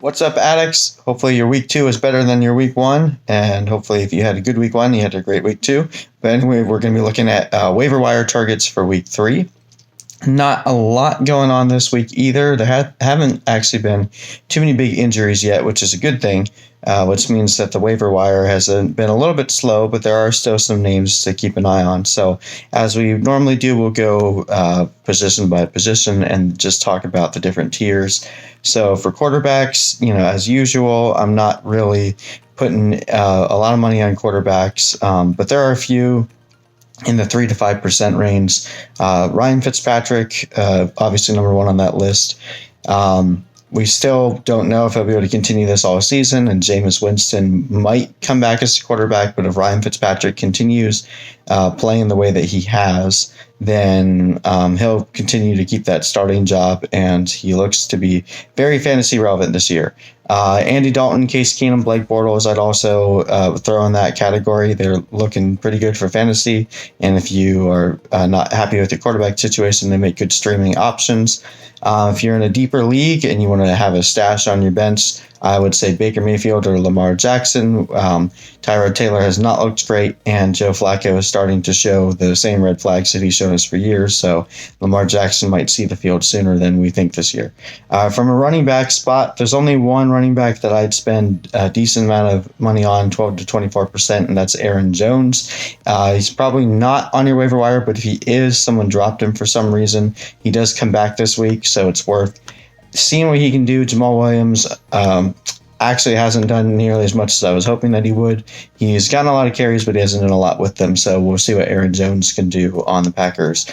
What's up, addicts? Hopefully your week 2 is better than your week 1, and hopefully if you had a good week 1, you had a great week 2. But anyway, we're going to be looking at waiver wire targets for week 3. Not a lot going on this week either. There haven't actually been too many big injuries yet, which is a good thing, which means that the waiver wire has been a little bit slow, but there are still some names to keep an eye on. So as we normally do, we'll go position by position and just talk about the different tiers. So for quarterbacks, as usual, I'm not really putting a lot of money on quarterbacks, but there are a few in the 3 to 5% range. Ryan Fitzpatrick, obviously number 1 on that list. We still don't know if he'll be able to continue this all season, and Jameis Winston might come back as a quarterback, but if Ryan Fitzpatrick continues playing the way that he has, then he'll continue to keep that starting job, and he looks to be very fantasy relevant this year. Andy Dalton, Case Keenum, Blake Bortles, I'd also throw in that category. They're looking pretty good for fantasy, and if you are not happy with your quarterback situation, they make good streaming options. If you're in a deeper league and you want to have a stash on your bench, I would say Baker Mayfield or Lamar Jackson. Tyrod Taylor has not looked great, and Joe Flacco is starting to show the same red flags that he's shown us for years, so Lamar Jackson might see the field sooner than we think this year. From a running back spot, there's only one running back that I'd spend a decent amount of money on, 12 to 24%, and that's Aaron Jones. He's probably not on your waiver wire, but if he is, someone dropped him for some reason. He does come back this week, so it's worth seeing what he can do. Jamal Williams actually hasn't done nearly as much as I was hoping that he would. He's gotten a lot of carries, but he hasn't done a lot with them, so we'll see what Aaron Jones can do on the Packers.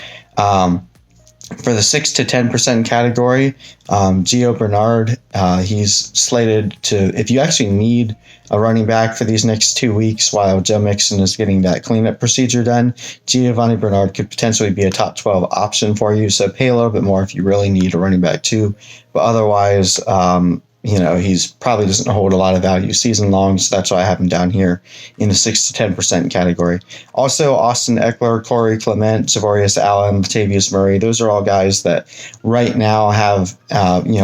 For the 6 to 10% category, Gio Bernard, he's slated to, if you actually need a running back for these next 2 weeks while Joe Mixon is getting that cleanup procedure done, Giovanni Bernard could potentially be a top 12 option for you. So pay a little bit more if you really need a running back too. But otherwise, he's probably doesn't hold a lot of value season long, so that's why I have him down here in the 6 to 10% category. Also, Austin Eckler, Corey Clement, Javorius Allen, Latavius Murray, those are all guys that right now have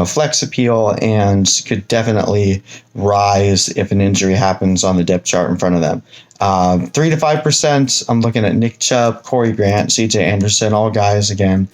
flex appeal and could definitely rise if an injury happens on the depth chart in front of them. 3 to 5%, I'm looking at Nick Chubb, Corey Grant, CJ Anderson, all guys, again,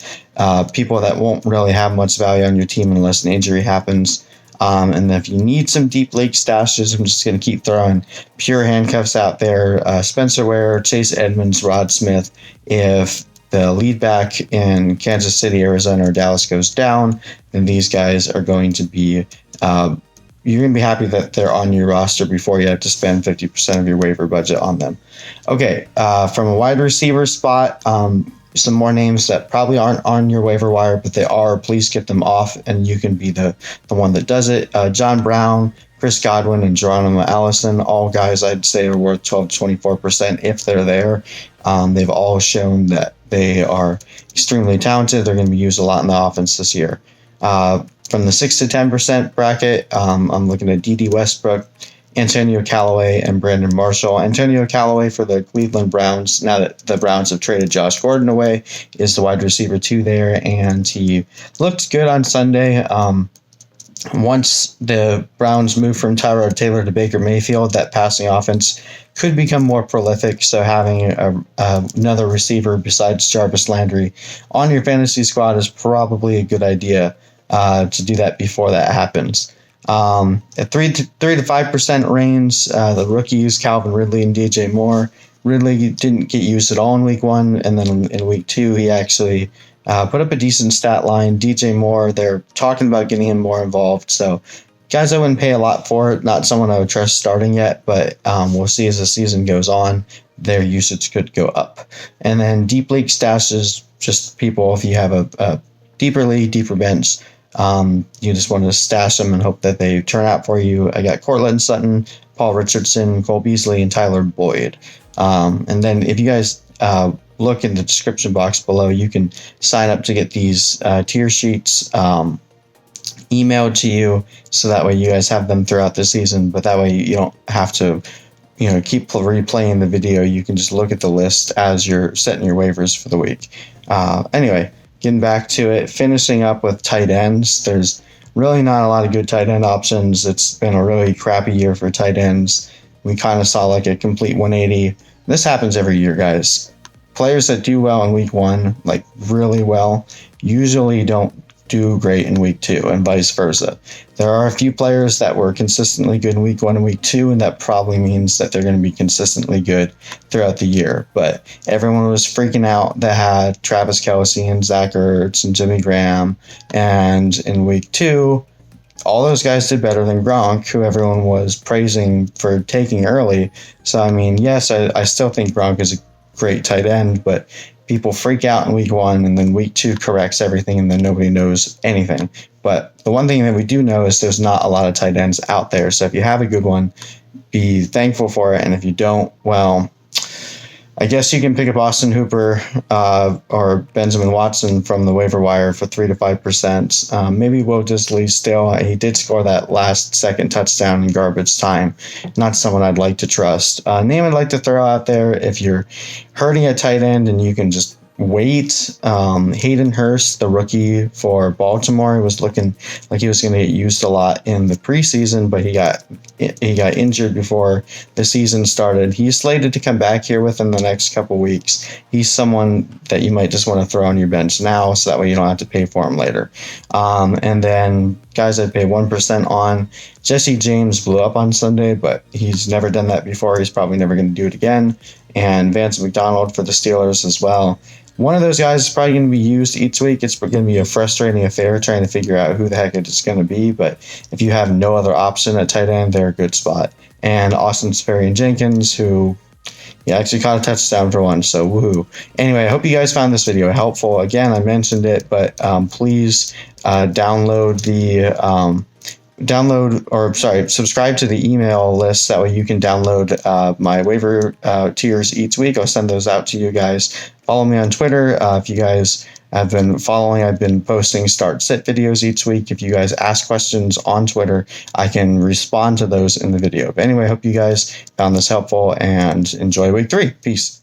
people that won't really have much value on your team unless an injury happens. And if you need some deep league stashes, I'm just going to keep throwing pure handcuffs out there. Spencer Ware, Chase Edmonds, Rod Smith. If the lead back in Kansas City, Arizona, or Dallas goes down, then these guys are going to be you're going to be happy that they're on your roster before you have to spend 50% of your waiver budget on them. Okay, from a wide receiver spot, some more names that probably aren't on your waiver wire, but they are. Please get them off, and you can be the one that does it. John Brown, Chris Godwin, and Geronimo Allison, all guys I'd say are worth 12 to 24% if they're there. They've all shown that they are extremely talented. They're going to be used a lot in the offense this year. From the 6 to 10% bracket, I'm looking at D.D. Westbrook, Antonio Callaway, and Brandon Marshall. Antonio Callaway for the Cleveland Browns, now that the Browns have traded Josh Gordon away, is the wide receiver 2 there, and he looked good on Sunday. Once the Browns move from Tyrod Taylor to Baker Mayfield, that passing offense could become more prolific, so having another receiver besides Jarvis Landry on your fantasy squad is probably a good idea to do that before that happens. At 3 to 5% range, the rookies, Calvin Ridley and DJ Moore. Ridley didn't get used at all in week 1, and then in week 2, he actually put up a decent stat line. DJ Moore, they're talking about getting him more involved, so guys I wouldn't pay a lot for it. Not someone I would trust starting yet, but we'll see as the season goes on. Their usage could go up. And then deep league stashes, just people, if you have a deeper league, deeper bench, you just want to stash them and hope that they turn out for you. I got Cortland Sutton, Paul Richardson, Cole Beasley, and Tyler Boyd. And then if you guys look in the description box below, you can sign up to get these tier sheets emailed to you, so that way you guys have them throughout the season, but that way you don't have to keep replaying the video. You can just look at the list as you're setting your waivers for the week. Anyway, getting back to it, finishing up with tight ends, there's really not a lot of good tight end options. It's been a really crappy year for tight ends. We kind of saw like a complete 180. This happens every year, guys. Players that do well in week 1, like really well, usually don't do great in week 2, and vice versa. There are a few players that were consistently good in week 1 and week 2, and that probably means that they're going to be consistently good throughout the year. But everyone was freaking out that had Travis Kelce and Zach Ertz and Jimmy Graham, and in week 2, all those guys did better than Gronk, who everyone was praising for taking early. So, I mean, yes, I still think Gronk is a great tight end, but people freak out in week 1, and then week 2 corrects everything, and then nobody knows anything. But the one thing that we do know is there's not a lot of tight ends out there. So if you have a good one, be thankful for it. And if you don't, well, I guess you can pick up Austin Hooper or Benjamin Watson from the waiver wire for 3 to 5%. Maybe Will Dissly still. He did score that last second touchdown in garbage time. Not someone I'd like to trust. Name I'd like to throw out there if you're hurting a tight end and you can just wait. Hayden Hurst, the rookie for Baltimore, he was looking like he was going to get used a lot in the preseason, but he got injured before the season started. He's slated to come back here within the next couple weeks. He's someone that you might just want to throw on your bench now, so that way you don't have to pay for him later. And then guys I'd pay 1% on. Jesse James blew up on Sunday, but he's never done that before. He's probably never going to do it again. And Vance McDonald for the Steelers as well. One of those guys is probably going to be used each week. It's going to be a frustrating affair trying to figure out who the heck it's going to be. But if you have no other option at tight end, they're a good spot. And Austin Sperry-Jenkins, who actually caught a touchdown for once, so woohoo. Anyway, I hope you guys found this video helpful. Again, I mentioned it, but please subscribe to the email list. That way you can download my waiver tiers each week. I'll send those out to you guys. Follow me on Twitter. If you guys have been following, I've been posting start-sit videos each week. If you guys ask questions on Twitter, I can respond to those in the video. But anyway, I hope you guys found this helpful and enjoy week 3. Peace.